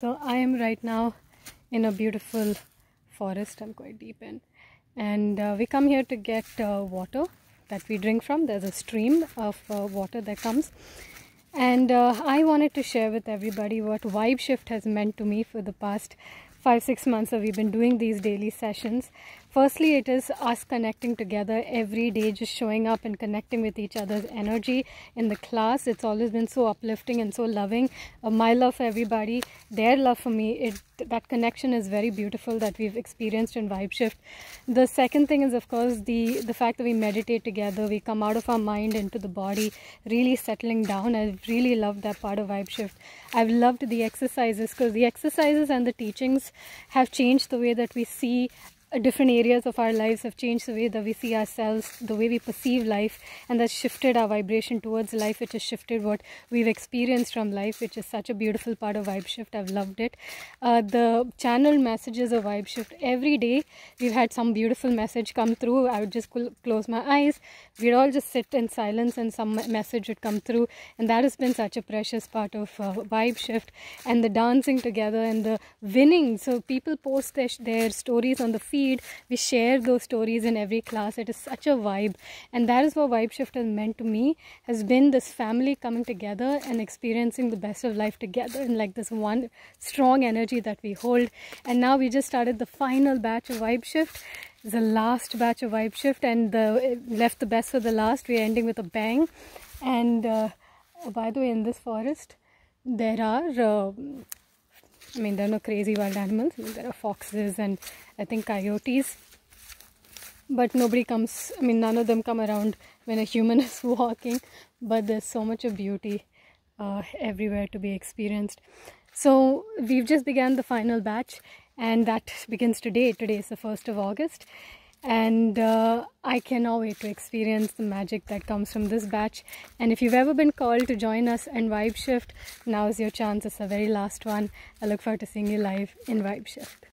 So I am right now in a beautiful forest. I'm quite deep in, and we come here to get water that we drink from. There's a stream of water that comes, and I wanted to share with everybody what Vibe Shift has meant to me for the past 5-6 months that we've been doing these daily sessions. Firstly, it is us connecting together every day, just showing up and connecting with each other's energy in the class. It's always been so uplifting and so loving. My love for everybody, their love for me, that connection is very beautiful that we've experienced in Vibe Shift. The second thing is, of course, the fact that we meditate together. We come out of our mind into the body, really settling down. I've really loved that part of Vibe Shift. I've loved the exercises because the exercises and the teachings have changed the way that we see different areas of our lives, have changed the way that we see ourselves, the way we perceive life, and that's shifted our vibration towards life, which has shifted what we've experienced from life, which is such a beautiful part of Vibe Shift. I've loved it. The channeled messages of Vibe Shift, every day we've had some beautiful message come through. I would just close my eyes, we'd all just sit in silence and some message would come through, and that has been such a precious part of Vibe Shift. And the dancing together and the winning, so people post their stories on the feed. We share those stories in every class. It is such a vibe, and that is what Vibe Shift has meant to me, has been this family coming together and experiencing the best of life together, and like this one strong energy that we hold. And now we just started the final batch of Vibe Shift, the last batch of Vibe Shift, and left the best for the last. We're ending with a bang. And by the way, in this forest there are there are no crazy wild animals. There are foxes and I think coyotes, but nobody comes, none of them come around when a human is walking, but there's so much of beauty everywhere to be experienced. So we've just began the final batch, and that begins today. Today is the 1st of August, and I cannot wait to experience the magic that comes from this batch. And if you've ever been called to join us in Vibe Shift, now is your chance. It's the very last one. I look forward to seeing you live in Vibe Shift.